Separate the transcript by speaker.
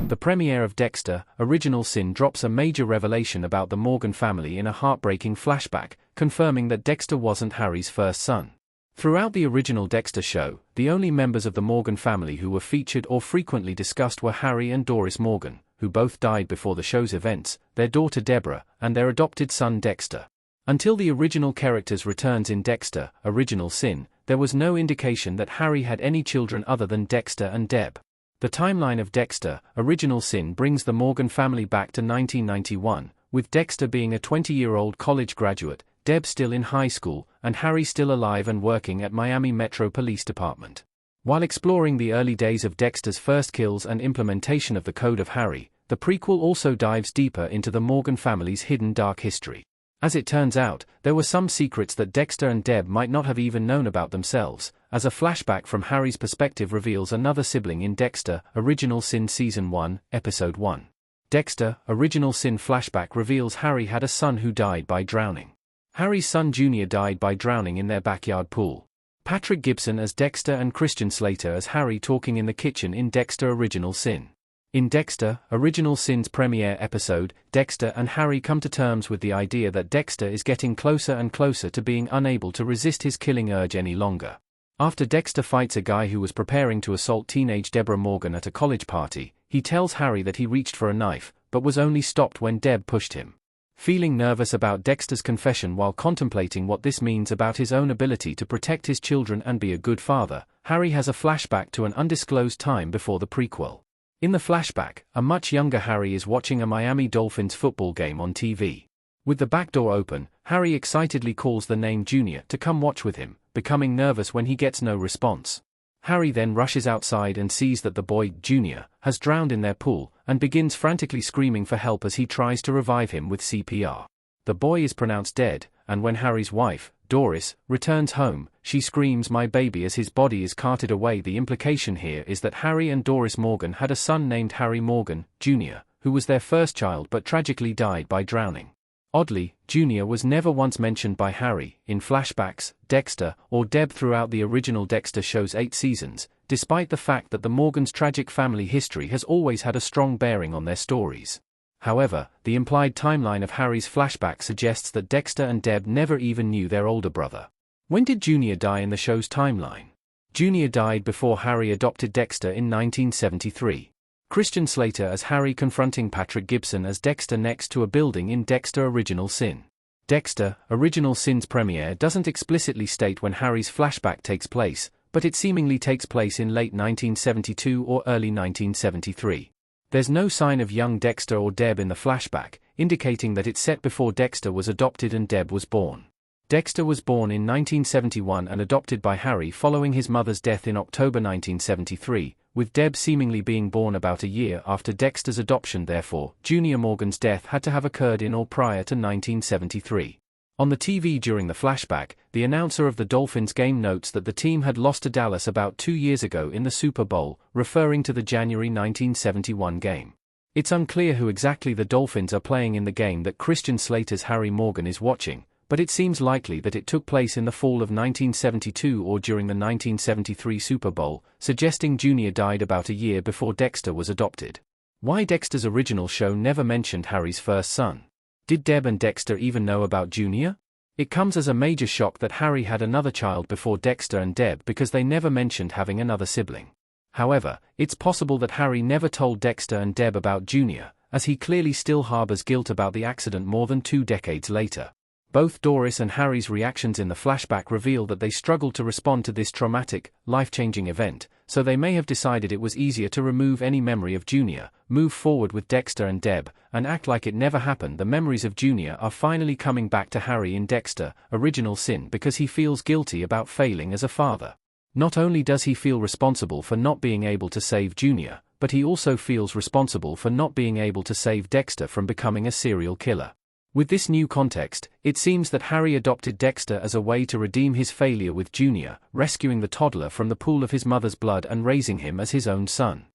Speaker 1: The premiere of Dexter, Original Sin drops a major revelation about the Morgan family in a heartbreaking flashback, confirming that Dexter wasn't Harry's first son. Throughout the original Dexter show, the only members of the Morgan family who were featured or frequently discussed were Harry and Doris Morgan, who both died before the show's events, their daughter Deborah, and their adopted son Dexter. Until the original characters returns in Dexter, Original Sin, there was no indication that Harry had any children other than Dexter and Deb. The timeline of Dexter, Original Sin brings the Morgan family back to 1991, with Dexter being a 20-year-old college graduate, Deb still in high school, and Harry still alive and working at Miami Metro Police Department. While exploring the early days of Dexter's first kills and implementation of the Code of Harry, the prequel also dives deeper into the Morgan family's hidden dark history. As it turns out, there were some secrets that Dexter and Deb might not have even known about themselves, as a flashback from Harry's perspective reveals another sibling in Dexter, Original Sin Season 1, Episode 1. Dexter, Original Sin flashback reveals Harry had a son who died by drowning. Harry's son Junior died by drowning in their backyard pool. Patrick Gibson as Dexter and Christian Slater as Harry talking in the kitchen in Dexter Original Sin. In Dexter, Original Sin's premiere episode, Dexter and Harry come to terms with the idea that Dexter is getting closer and closer to being unable to resist his killing urge any longer. After Dexter fights a guy who was preparing to assault teenage Deborah Morgan at a college party, he tells Harry that he reached for a knife, but was only stopped when Deb pushed him. Feeling nervous about Dexter's confession while contemplating what this means about his own ability to protect his children and be a good father, Harry has a flashback to an undisclosed time before the prequel. In the flashback, a much younger Harry is watching a Miami Dolphins football game on TV. With the back door open, Harry excitedly calls the name Junior to come watch with him, becoming nervous when he gets no response. Harry then rushes outside and sees that the boy, Junior, has drowned in their pool, and begins frantically screaming for help as he tries to revive him with CPR. The boy is pronounced dead, and when Harry's wife, Doris, returns home, she screams "my baby" as his body is carted away. The implication here is that Harry and Doris Morgan had a son named Harry Morgan, Jr., who was their first child but tragically died by drowning. Oddly, Junior was never once mentioned by Harry, in flashbacks, Dexter, or Deb throughout the original Dexter show's 8 seasons, despite the fact that the Morgans' tragic family history has always had a strong bearing on their stories. However, the implied timeline of Harry's flashback suggests that Dexter and Deb never even knew their older brother. When did Junior die in the show's timeline? Junior died before Harry adopted Dexter in 1973. Christian Slater as Harry confronting Patrick Gibson as Dexter next to a building in Dexter Original Sin. Dexter, Original Sin's premiere doesn't explicitly state when Harry's flashback takes place, but it seemingly takes place in late 1972 or early 1973. There's no sign of young Dexter or Deb in the flashback, indicating that it's set before Dexter was adopted and Deb was born. Dexter was born in 1971 and adopted by Harry following his mother's death in October 1973, with Deb seemingly being born about a year after Dexter's adoption. Therefore, Junior Morgan's death had to have occurred in or prior to 1973. On the TV during the flashback, the announcer of the Dolphins game notes that the team had lost to Dallas about 2 years ago in the Super Bowl, referring to the January 1971 game. It's unclear who exactly the Dolphins are playing in the game that Christian Slater's Harry Morgan is watching, but it seems likely that it took place in the fall of 1972 or during the 1973 Super Bowl, suggesting Junior died about a year before Dexter was adopted. Why Dexter's original show never mentioned Harry's first son? Did Deb and Dexter even know about Junior? It comes as a major shock that Harry had another child before Dexter and Deb because they never mentioned having another sibling. However, it's possible that Harry never told Dexter and Deb about Junior, as he clearly still harbors guilt about the accident more than 2 decades later. Both Doris and Harry's reactions in the flashback reveal that they struggled to respond to this traumatic, life-changing event, so they may have decided it was easier to remove any memory of Junior, move forward with Dexter and Deb, and act like it never happened. The memories of Junior are finally coming back to Harry in Dexter, Original Sin, because he feels guilty about failing as a father. Not only does he feel responsible for not being able to save Junior, but he also feels responsible for not being able to save Dexter from becoming a serial killer. With this new context, it seems that Harry adopted Dexter as a way to redeem his failure with Junior, rescuing the toddler from the pool of his mother's blood and raising him as his own son.